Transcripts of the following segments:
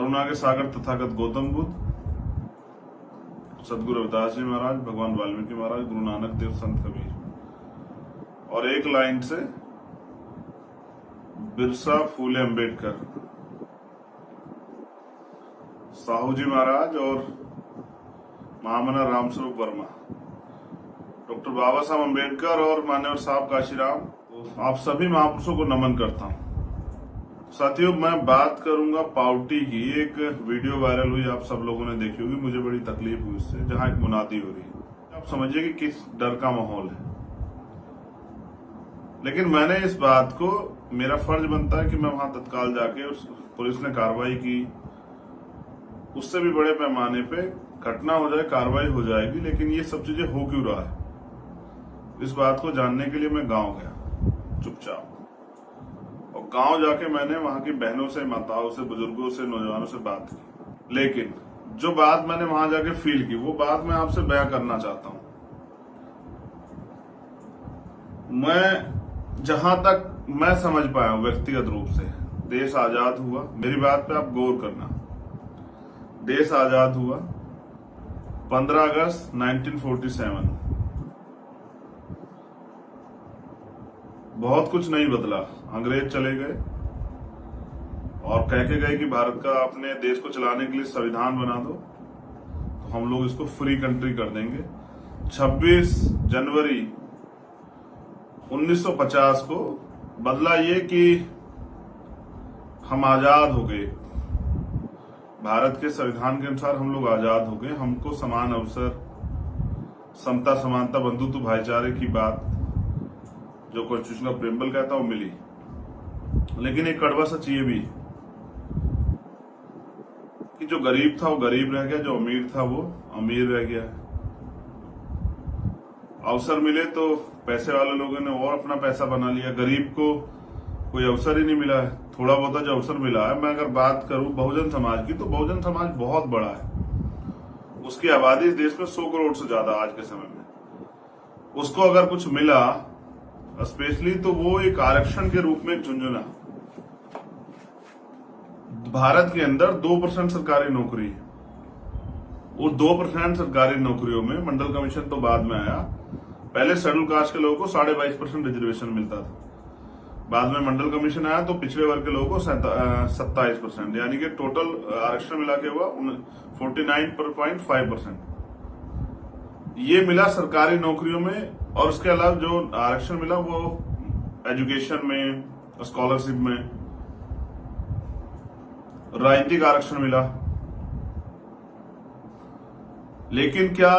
करुणा के सागर तथागत गौतम बुद्ध, सदगुरु रविदास जी महाराज, भगवान वाल्मीकि महाराज, गुरु नानक देव, संत कबीर, और एक लाइन से बिरसा फूले अंबेडकर, साहू जी महाराज और महामना रामस्वरूप वर्मा, डॉक्टर बाबा साहब अंबेडकर और मान्यवर साहब काशीराम, आप सभी महापुरुषों को नमन करता हूं। साथियों, मैं बात करूंगा पावटी की। एक वीडियो वायरल हुई, आप सब लोगों ने देखी होगी, मुझे बड़ी तकलीफ हुई उससे, जहां एक मुनादी हो रही है। आप समझिए कि किस डर का माहौल है। लेकिन मैंने इस बात को, मेरा फर्ज बनता है कि मैं वहां तत्काल जाके, उस पुलिस ने कार्रवाई की, उससे भी बड़े पैमाने पे घटना हो जाए, कार्रवाई हो जाएगी। लेकिन ये सब चीजें हो क्यों रहा है, इस बात को जानने के लिए मैं गांव गया चुपचाप, और गांव जाके मैंने वहां की बहनों से, माताओं से, बुजुर्गों से, नौजवानों से बात की। लेकिन जो बात मैंने वहां जाके फील की, वो बात मैं आपसे बयां करना चाहता हूं। मैं जहां तक मैं समझ पाया हूं व्यक्तिगत रूप से, देश आजाद हुआ, मेरी बात पे आप गौर करना, देश आजाद हुआ 15 अगस्त 1947। बहुत कुछ नहीं बदला। अंग्रेज चले गए और कह के गए कि भारत का, अपने देश को चलाने के लिए संविधान बना दो, तो हम लोग इसको फ्री कंट्री कर देंगे। 26 जनवरी 1950 को बदला ये कि हम आजाद हो गए, भारत के संविधान के अनुसार हम लोग आजाद हो गए। हमको समान अवसर, समता, समानता, बंधुत्व, भाईचारे की बात जो कॉन्स्टिट्यूशन का प्रेम्बल कहता, वो मिली। लेकिन एक कड़वा सच ये भी कि जो गरीब था वो गरीब रह गया, जो अमीर था वो अमीर रह गया। अवसर मिले तो पैसे वाले लोगों ने और अपना पैसा बना लिया, गरीब को कोई अवसर ही नहीं मिला है। थोड़ा बहुत जो अवसर मिला है, मैं अगर बात करूं बहुजन समाज की, तो बहुजन समाज बहुत बड़ा है। उसकी आबादी इस देश में 100 करोड़ से ज्यादा आज के समय में। उसको अगर कुछ मिला स्पेशली, तो वो एक आरक्षण के रूप में झुंझुना। भारत के अंदर 2% सरकारी नौकरी, वो 2% सरकारी नौकरियों में, मंडल कमीशन तो बाद में आया, पहले शेड्यूल कास्ट के लोगों को 22.5% रिजर्वेशन मिलता था। बाद में मंडल कमीशन आया तो पिछड़े वर्ग के लोगों को 27%, यानी कि टोटल आरक्षण मिला के हुआ 49.5%। ये मिला सरकारी नौकरियों में। और उसके अलावा जो आरक्षण मिला वो एजुकेशन में, स्कॉलरशिप में, राजनीतिक आरक्षण मिला। लेकिन क्या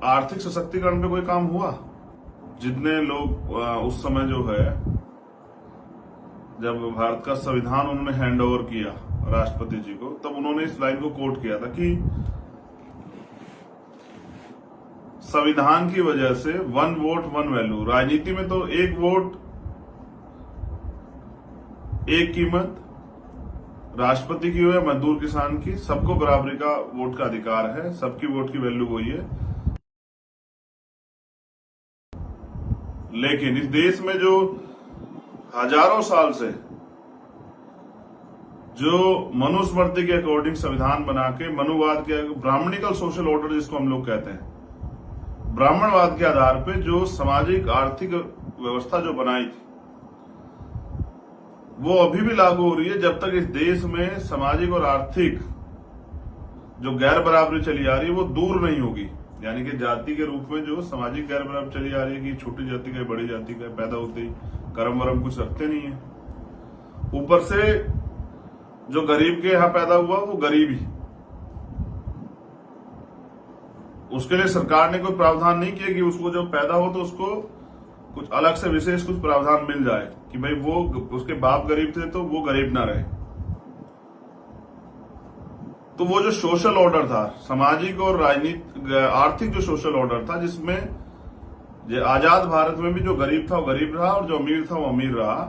आर्थिक सशक्तिकरण पे कोई काम हुआ? जितने लोग उस समय जो है, जब भारत का संविधान उन्होंने हैंड ओवर किया राष्ट्रपति जी को, तब उन्होंने इस लाइन को कोट किया था कि संविधान की वजह से 1 वोट 1 वैल्यू। राजनीति में तो 1 वोट 1 कीमत, राष्ट्रपति की हो या मजदूर किसान की, सबको बराबरी का वोट का अधिकार है, सबकी वोट की वैल्यू वही है। लेकिन इस देश में जो हजारों साल से जो मनुस्मृति के अकॉर्डिंग संविधान बना के, मनुवाद के, ब्राह्मणिकल सोशल ऑर्डर जिसको हम लोग कहते हैं, ब्राह्मणवाद के आधार पे जो सामाजिक आर्थिक व्यवस्था जो बनाई थी, वो अभी भी लागू हो रही है। जब तक इस देश में सामाजिक और आर्थिक जो गैर बराबरी चली आ रही है वो दूर नहीं होगी, यानी कि जाति के रूप में जो सामाजिक गैर बराबरी चली आ रही है कि छोटी जाति का, बड़ी जाति का, पैदा होते ही कर्म वरम कुछ रखते नहीं है, ऊपर से जो गरीब के यहां पैदा हुआ वो गरीब ही, उसके लिए सरकार ने कोई प्रावधान नहीं किया कि उसको जब पैदा हो तो उसको कुछ अलग से विशेष कुछ प्रावधान मिल जाए कि भाई वो, उसके बाप गरीब थे तो वो गरीब ना रहे। तो वो जो सोशल ऑर्डर था, सामाजिक और राजनीतिक आर्थिक जो सोशल ऑर्डर था, जिसमें आजाद भारत में भी जो गरीब था वो गरीब रहा और जो अमीर था वो अमीर रहा।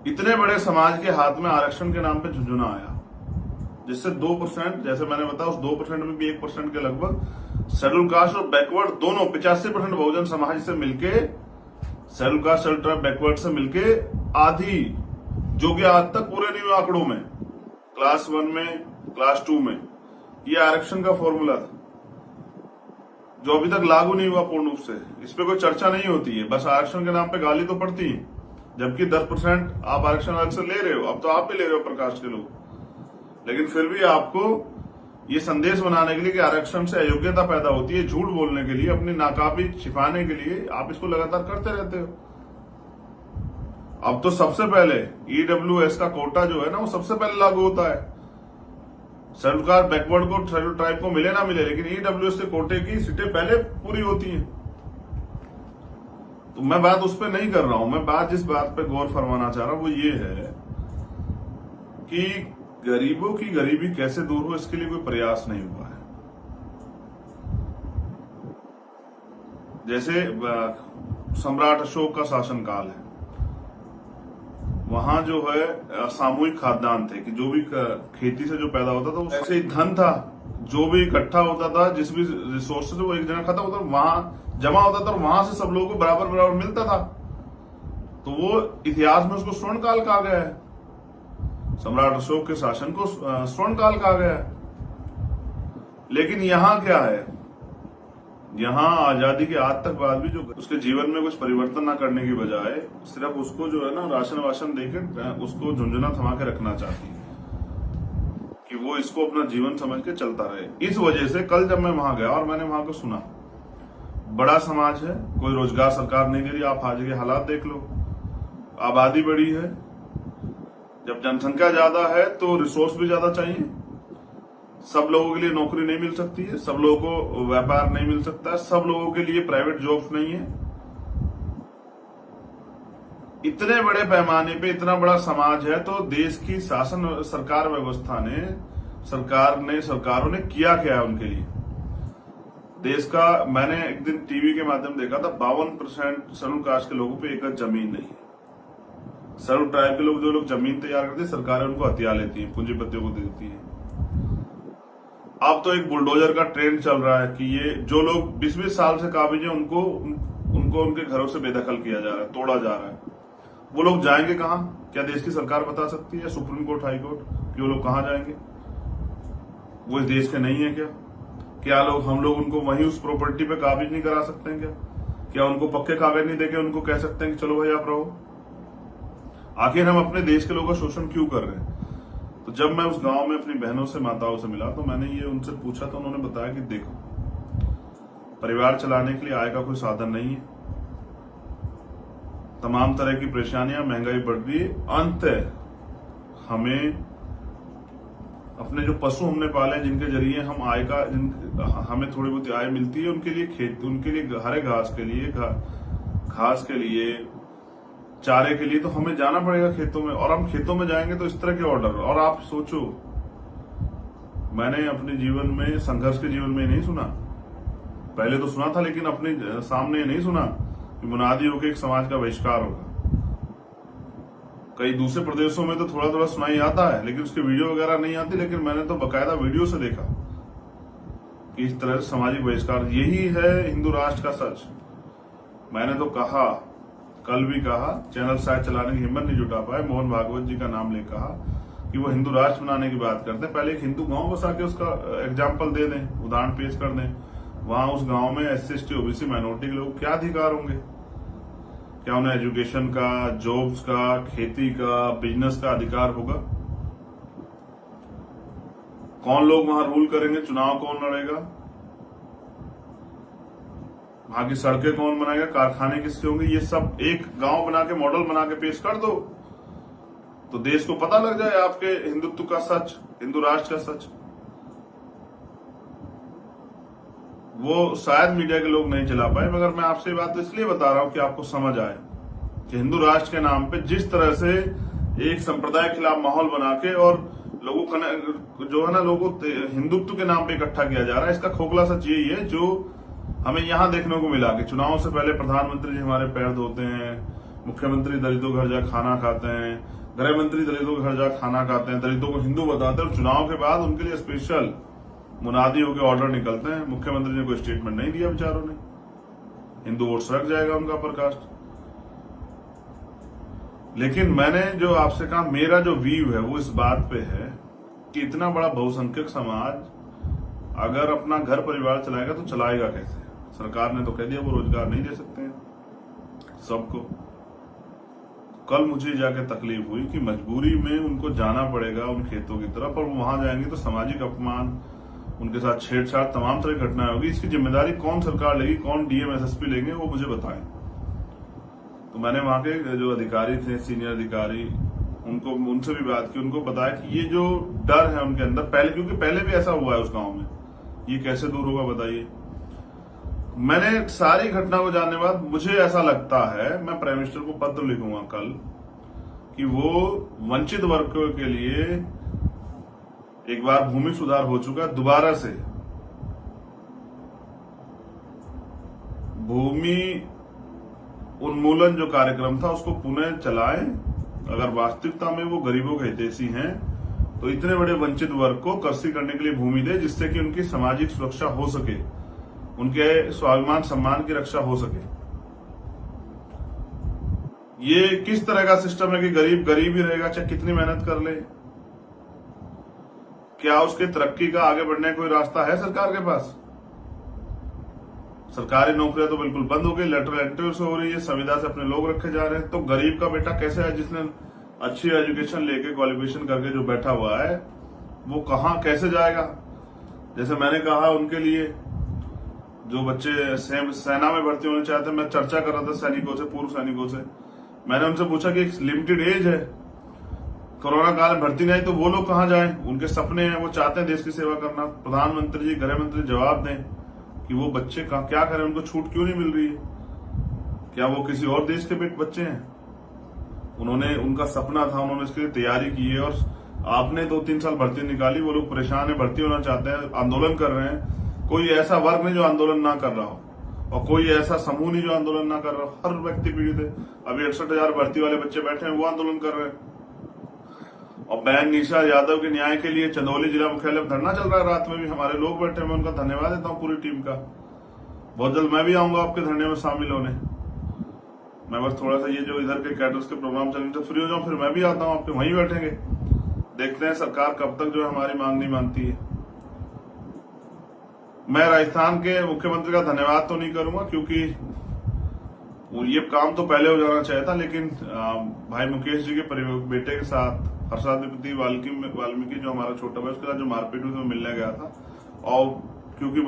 इतने बड़े समाज के हाथ में आरक्षण के नाम पे झुंझुना आया, जिससे 2%, जैसे मैंने बताया, उस 2% में भी 1% के लगभग शेड्यूल कास्ट और बैकवर्ड दोनों 85% बहुजन समाज से मिलके, schedule caste, schedule tribe, backward से मिलके आधी, जो कि आज तक पूरे नहीं हुए आंकड़ों में, क्लास 1 में, क्लास 2 में, ये आरक्षण का फॉर्मूला था जो अभी तक लागू नहीं हुआ पूर्ण रूप से। इस पे कोई चर्चा नहीं होती है, बस आरक्षण के नाम पे गाली तो पड़ती है। जबकि 10% आप आरक्षण अलग से ले रहे हो, अब तो आप भी ले रहे हो प्रकाश के लोग, लेकिन फिर भी आपको ये संदेश बनाने के लिए कि आरक्षण से अयोग्यता पैदा होती है, झूठ बोलने के लिए, अपनी नाकाबी छिपाने के लिए आप इसको लगातार करते रहते हो। अब तो सबसे पहले ईडब्ल्यूएस का कोटा जो है ना, वो सबसे पहले लागू होता है। शेड्यूल कास्ट बैकवर्ड को, शेड्यूल ट्राइब को मिले ना मिले, लेकिन ईडब्ल्यूएस के कोटे की सीटें पहले पूरी होती हैं। तो मैं बात उस पर नहीं कर रहा हूं, मैं बात जिस बात पे गौर फरमाना चाह रहा हूं वो ये है कि गरीबों की गरीबी कैसे दूर हो, इसके लिए कोई प्रयास नहीं हुआ है। जैसे सम्राट अशोक का शासनकाल है, वहां जो है सामूहिक खाद्यान्न थे कि जो भी खेती से जो पैदा होता था, ऐसे ही धन था, जो भी इकट्ठा होता था, जिस भी रिसोर्स से वो एक जगह खत्म होता, वहां जमा होता था और वहां से सब लोगों को बराबर बराबर मिलता था। तो वो इतिहास में उसको स्वर्ण काल कहा गया है, सम्राट अशोक के शासन को स्वर्ण काल कहा गया है। लेकिन यहाँ क्या है, यहाँ आजादी के आज तक बाद भी जो उसके जीवन में कुछ परिवर्तन ना करने की बजाय सिर्फ उसको जो है ना राशन वाशन देकर उसको झुंझुना थमा के रखना चाहती है कि वो इसको अपना जीवन समझ के चलता रहे। इस वजह से कल जब मैं वहां गया और मैंने वहां को सुना, बड़ा समाज है, कोई रोजगार सरकार नहीं दे रही, आप आज के हालात देख लो, आबादी बड़ी है, जब जनसंख्या ज्यादा है तो रिसोर्स भी ज्यादा चाहिए, सब लोगों के लिए नौकरी नहीं मिल सकती है, सब लोगों को व्यापार नहीं मिल सकता है, सब लोगों के लिए प्राइवेट जॉब्स नहीं है। इतने बड़े पैमाने पे इतना बड़ा समाज है, तो देश की शासन सरकार व्यवस्था ने, सरकारों ने किया क्या है उनके लिए। देश का मैंने एक दिन टीवी के माध्यम देखा था, 52% शेड्यूल कास्ट के लोगों पे एक गज जमीन नहीं है। शेड्यूल ट्राइब के लोग, जो लोग जमीन तैयार करते हैं, सरकारें उनको हथिया लेती है, पूंजीपतियों को दे देती है। अब तो एक बुलडोजर का ट्रेंड चल रहा है कि ये जो लोग 20-20 साल से काबिज है, उनको उनके घरों से बेदखल किया जा रहा है, तोड़ा जा रहा है। वो लोग जाएंगे कहां? क्या देश की सरकार बता सकती है, सुप्रीम कोर्ट, हाई कोर्ट, कि वो लोग कहां जाएंगे? वो इस देश के नहीं है क्या? क्या हम लोग उनको वहीं उस प्रॉपर्टी पे काबिज नहीं करा सकते हैं क्या? क्या उनको पक्के कागज नहीं देके उनको कह सकते हैं कि चलो भाई आप रहो? आखिर हम अपने देश के लोगों का शोषण क्यों कर रहे हैं? तो जब मैं उस गांव में अपनी बहनों से, माताओं से मिला, तो मैंने ये उनसे पूछा, तो उन्होंने बताया कि देखो, परिवार चलाने के लिए आय का कोई साधन नहीं है, तमाम तरह की परेशानियां, महंगाई बढ़ रही है, अंत हमें अपने जो पशु हमने पाले, जिनके जरिए हम आय का, हमें थोड़ी बहुत आय मिलती है, उनके लिए खेत, उनके लिए हरे घास के लिए, घास के लिए, चारे के लिए तो हमें जाना पड़ेगा खेतों में। और हम खेतों में जाएंगे तो इस तरह के ऑर्डर, और आप सोचो, मैंने अपने जीवन में, संघर्ष के जीवन में नहीं सुना, पहले तो सुना था, लेकिन अपने सामने नहीं सुना कि मुनादी होकर एक समाज का बहिष्कार होगा। कई दूसरे प्रदेशों में तो थोड़ा थोड़ा सुनाई आता है, लेकिन उसकी वीडियो वगैरह नहीं आती। लेकिन मैंने तो बकायदा वीडियो से देखा कि इस तरह से सामाजिक बहिष्कार, यही है हिंदू राष्ट्र का सच। मैंने तो कहा, कल भी कहा, चैनल शायद चलाने की हिम्मत नहीं जुटा पाए, मोहन भागवत जी का नाम ले कहा कि वो हिंदू राष्ट्र बनाने की बात करते हैं। पहले एक हिंदू गांव बसा के उसका एग्जाम्पल दे दें, उदाहरण पेश कर दें। वहां उस गांव में SC ST OBC माइनॉरिटी के लोग क्या अधिकार होंगे? क्या उन्हें एजुकेशन का, जॉब्स का, खेती का, बिजनेस का अधिकार होगा? कौन लोग वहां रूल करेंगे? चुनाव कौन लड़ेगा? वहां की सड़कें कौन बनाएगा? कारखाने किसके होंगे? ये सब एक गांव बना के, मॉडल बना के पेश कर दो, तो देश को पता लग जाए आपके हिंदुत्व का सच, हिंदू राष्ट्र का सच। वो शायद मीडिया के लोग नहीं चला पाए, मगर मैं आपसे ये बात इसलिए बता रहा हूं कि आपको समझ आए कि हिंदू राष्ट्र के नाम पे जिस तरह से एक संप्रदाय के खिलाफ माहौल बना के और लोगों को जो है ना, लोगों को हिंदुत्व के नाम पे इकट्ठा किया जा रहा है, इसका खोखला सच यही है जो हमें यहाँ देखने को मिला कि चुनाव से पहले प्रधानमंत्री जी हमारे पैर धोते हैं, मुख्यमंत्री दलितों के घर जा खाना खाते हैं, गृह मंत्री दलितों के घर जा खाना खाते हैं, दलितों को हिंदू बताते हैं, और चुनाव के बाद उनके लिए स्पेशल मुनादी होकर ऑर्डर निकलते हैं। मुख्यमंत्री ने कोई स्टेटमेंट नहीं दिया बेचारों ने, हिंदू वोट सड़क जाएगा उनका प्रकाश। लेकिन मैंने जो आपसे कहा, मेरा जो व्यू है वो इस बात पे है कि इतना बड़ा बहुसंख्यक समाज अगर अपना घर परिवार चलाएगा तो चलाएगा कैसे? सरकार ने तो कह दिया वो रोजगार नहीं दे सकते हैं सबको। कल मुझे जाके तकलीफ हुई कि मजबूरी में उनको जाना पड़ेगा उन खेतों की तरफ, और वहां जाएंगे तो सामाजिक अपमान, उनके साथ छेड़छाड़, तमाम तरह की घटनाएं होगी। इसकी जिम्मेदारी कौन सरकार लेगी, कौन डीएम एसएसपी लेंगे, वो मुझे बताएं। तो मैंने वहां के जो अधिकारी थे, सीनियर अधिकारी, उनसे भी बात की, उनको बताया कि ये जो डर है उनके अंदर पहले, क्योंकि पहले भी ऐसा हुआ है उस गांव में, ये कैसे दूर होगा बताइए। मैंने सारी घटना को जानने के बाद मुझे ऐसा लगता है, मैं प्राइम मिनिस्टर को पत्र लिखूंगा कल, कि वो वंचित वर्गों के लिए एक बार भूमि सुधार हो चुका, दोबारा से भूमि उन्मूलन जो कार्यक्रम था उसको पुनः चलाएं। अगर वास्तविकता में वो गरीबों के हितैषी हैं तो इतने बड़े वंचित वर्ग को कृषि करने के लिए भूमि दे, जिससे कि उनकी सामाजिक सुरक्षा हो सके, उनके स्वाभिमान सम्मान की रक्षा हो सके। ये किस तरह का सिस्टम है कि गरीब गरीब ही रहेगा चाहे कितनी मेहनत कर ले? क्या उसके तरक्की का आगे बढ़ने का कोई रास्ता है सरकार के पास? सरकारी नौकरियां तो बिल्कुल बंद हो गई, लेटरल एंट्री से हो रही है, संविदा से अपने लोग रखे जा रहे हैं। तो गरीब का बेटा कैसे है, जिसने अच्छी एजुकेशन लेके क्वालिफिकेशन करके जो बैठा हुआ है, वो कहां कैसे जाएगा? जैसे मैंने कहा, उनके लिए जो बच्चे सेना में भर्ती होना चाहते हैं, मैं चर्चा कर रहा था सैनिकों से, पूर्व सैनिकों से, मैंने उनसे पूछा कि एक लिमिटेड एज है, कोरोना काल में भर्ती नहीं आई तो वो लोग कहां जाएं? उनके सपने हैं, वो चाहते हैं देश की सेवा करना। प्रधानमंत्री जी, गृह मंत्री जवाब दें कि वो बच्चे क्या करें, उनको छूट क्यों नहीं मिल रही है? क्या वो किसी और देश के बच्चे हैं? उनका सपना था, उन्होंने इसके लिए तैयारी की है, और आपने 2-3 साल भर्ती निकाली, वो लोग परेशान है, भर्ती होना चाहते हैं, आंदोलन कर रहे हैं। कोई ऐसा वर्ग नहीं जो आंदोलन ना कर रहा हो, और कोई ऐसा समूह नहीं जो आंदोलन ना कर रहा हो। हर व्यक्ति पीड़ित है। अभी 68,000 भर्ती वाले बच्चे बैठे हैं, वो आंदोलन कर रहे हैं। और बहन निशा यादव के न्याय के लिए चंदौली जिला मुख्यालय में धरना चल रहा है, रात में भी हमारे लोग बैठे हैं। मैं उनका धन्यवाद देता हूँ पूरी टीम का। बहुत जल्द मैं भी आऊंगा आपके धरने में शामिल होने। मैं बस थोड़ा सा ये जो इधर के कैडर्स के प्रोग्राम चलेंगे तो फ्री हो जाऊं, फिर मैं भी आता हूं, आपके वहीं बैठेंगे। देखते हैं सरकार कब तक जो है हमारी मांग नहीं मानती है। मैं राजस्थान के मुख्यमंत्री का धन्यवाद तो नहीं करूंगा, क्योंकि ये काम तो पहले हो जाना चाहिए था, लेकिन भाई मुकेश जी के बेटे के साथ हर्षाधिपति वाल्मीकि जो हमारा छोटा भाई, उसके साथ जो मारपीट हुई, मैं मिलने गया था। और क्योंकि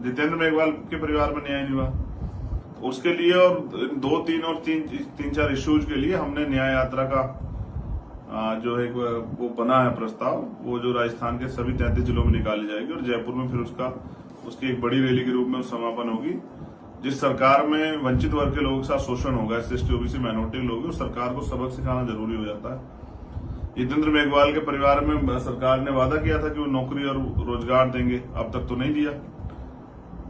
जितेंद्र मेघवाल के परिवार में न्याय नहीं हुआ, उसके लिए और 2-3 इश्यूज के लिए हमने न्याय यात्रा का जो है वो बना है प्रस्ताव, वो जो राजस्थान के सभी 33 जिलों में निकाली जाएगी, और जयपुर में फिर उसकी एक बड़ी रैली के रूप में समापन होगी। जिस सरकार में वंचित वर्ग के लोगों के साथ शोषण होगा, SC OBC माइनॉरिटी लोग, उस सरकार को सबक सिखाना जरूरी हो जाता है। जितेंद्र मेघवाल के परिवार में सरकार ने वादा किया था कि वो नौकरी और रोजगार देंगे, अब तक तो नहीं दिया।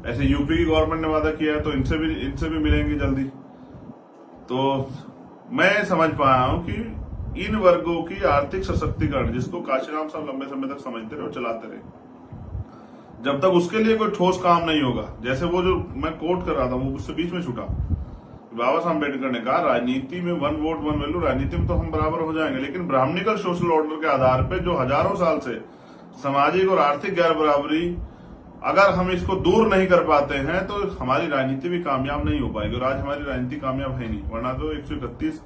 ऐसे यूपी की गवर्नमेंट ने वादा किया है, तो इनसे भी मिलेंगे जल्दी। तो मैं समझ पाया हूं कि इन वर्गों की आर्थिक सशक्तिकरण, जिसको काशीराम साहब लंबे समय तक समझते रहे और चलाते रहे, जब तक उसके लिए कोई ठोस काम नहीं होगा, जैसे वो जो मैं कोट कर रहा था, वो उससे बीच में छूटा। बाबा साहब अम्बेडकर ने कहा, राजनीति में 1 वोट 1 वैल्यू, राजनीति में तो हम बराबर हो जाएंगे, लेकिन ब्राह्मणिकल सोशल ऑर्डर के आधार पर जो हजारों साल से सामाजिक और आर्थिक गैर बराबरी, अगर हम इसको दूर नहीं कर पाते हैं तो हमारी राजनीति भी कामयाब नहीं हो पाएगी। और आज हमारी राजनीति कामयाब है नहीं, वरना तो 131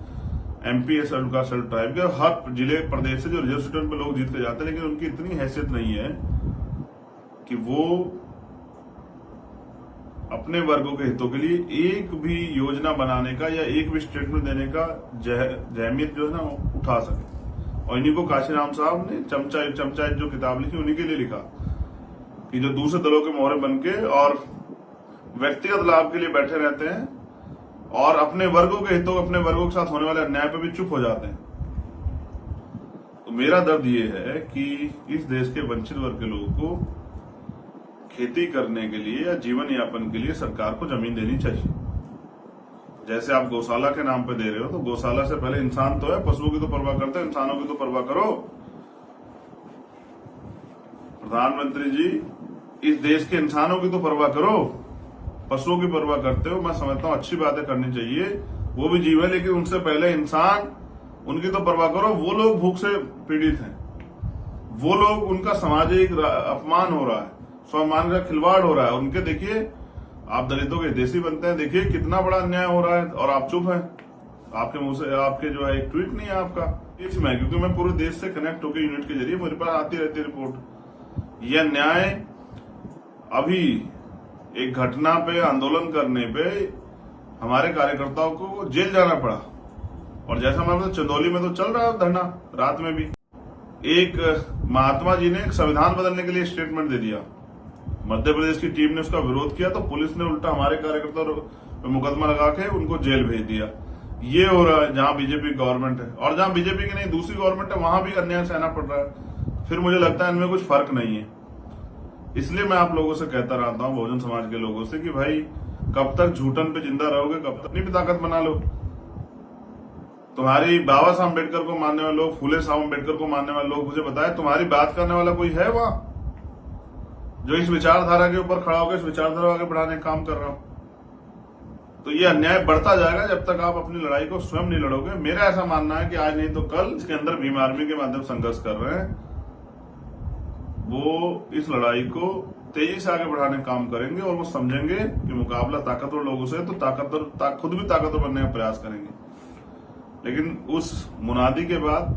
MP शेड्यूल ट्राइब के हर जिले प्रदेश से जो रिजर्व सीटों पे लोग जीत के जाते हैं, लेकिन उनकी इतनी हैसियत नहीं है कि वो अपने वर्गों के हितों के लिए एक भी योजना बनाने का या एक भी स्टेटमेंट देने का जहमियत जो है ना उठा सके। और इन्हीं को काशीराम साहब ने चमचा जो किताब लिखी, उन्हीं के लिए लिखा कि जो दूसरे दलों के मोहरे बनके और व्यक्तिगत लाभ के लिए बैठे रहते हैं और अपने वर्गों के हितों, अपने वर्गों के साथ होने वाले अन्याय पर भी चुप हो जाते हैं। तो मेरा दर्द ये है कि इस देश के वंचित वर्ग के लोगों को खेती करने के लिए या जीवन यापन के लिए सरकार को जमीन देनी चाहिए। जैसे आप गौशाला के नाम पे दे रहे हो, तो गौशाला से पहले इंसान तो है, पशुओं की तो परवाह करते हैं, इंसानों की तो परवाह करो। प्रधानमंत्री जी, इस देश के इंसानों की तो परवाह करो, पशुओं की परवाह करते हो। मैं समझता हूं अच्छी बातें करनी चाहिए, वो भी जीव है, लेकिन उनसे पहले इंसान, उनकी तो परवाह करो। वो लोग भूख से पीड़ित हैं, वो लोग, उनका सामाजिक अपमान हो रहा है, स्वाभिमान का खिलवाड़ हो रहा है उनके। देखिए आप दलितों के देसी बनते हैं, देखिए कितना बड़ा अन्याय हो रहा है और आप चुप हैं। आपके मुंह से आपके जो है एक ट्वीट नहीं है आपका। इसमें क्योंकि मैं पूरे देश से कनेक्ट होकर यूनिट के जरिए मेरे पास आती रहती है रिपोर्ट। यह न्याय अभी एक घटना पे आंदोलन करने पे हमारे कार्यकर्ताओं को जेल जाना पड़ा, और जैसा मैं चंदौली में तो चल रहा है धरना रात में भी। एक महात्मा जी ने एक संविधान बदलने के लिए स्टेटमेंट दे दिया, मध्य प्रदेश की टीम ने उसका विरोध किया तो पुलिस ने उल्टा हमारे कार्यकर्ताओं पे मुकदमा लगा के उनको जेल भेज दिया। ये हो रहा है जहां बीजेपी गवर्नमेंट है, और जहां बीजेपी की नहीं दूसरी गवर्नमेंट है वहां भी अन्याय सहना पड़ रहा है। फिर मुझे लगता है इनमें कुछ फर्क नहीं है। इसलिए मैं आप लोगों से कहता रहता हूं, बहुजन समाज के लोगों से, कि भाई कब तक झूठन पे जिंदा रहोगे, कब तक अपनी भी ताकत बना लो। तुम्हारी बाबा साहब अम्बेडकर को मानने वाले लोग, फूले साहब अम्बेडकर को मानने वाले लोग, मुझे बताए तुम्हारी बात करने वाला कोई है वहां जो इस विचारधारा के ऊपर खड़ा होकर इस विचारधारा आगे बढ़ाने का काम कर रहा हो? तो ये अन्याय बढ़ता जाएगा जब तक आप अपनी लड़ाई को स्वयं नहीं लड़ोगे। मेरा ऐसा मानना है कि आज नहीं तो कल इसके अंदर भीम आर्मी के माध्यम से संघर्ष कर रहे हैं, वो इस लड़ाई को तेजी से आगे बढ़ाने का काम करेंगे, और वो समझेंगे कि मुकाबला ताकतवर लोगों से, तो खुद भी ताकतवर बनने का प्रयास करेंगे। लेकिन उस मुनादी के बाद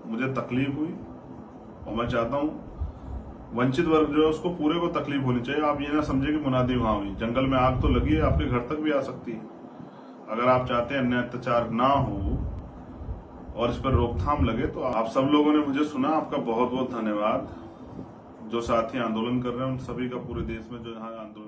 मुझे तकलीफ हुई, और मैं चाहता हूं वंचित वर्ग जो है उसको पूरे को तकलीफ होनी चाहिए। आप ये ना समझे कि मुनादी वहां हुई, जंगल में आग तो लगी है, आपके घर तक भी आ सकती है। अगर आप चाहते हैं अन्याय अत्याचार ना हो और इस पर रोकथाम लगे, तो आप सब लोगों ने मुझे सुना, आपका बहुत बहुत धन्यवाद। जो साथी आंदोलन कर रहे हैं उन सभी का पूरे देश में जो यहाँ आंदोलन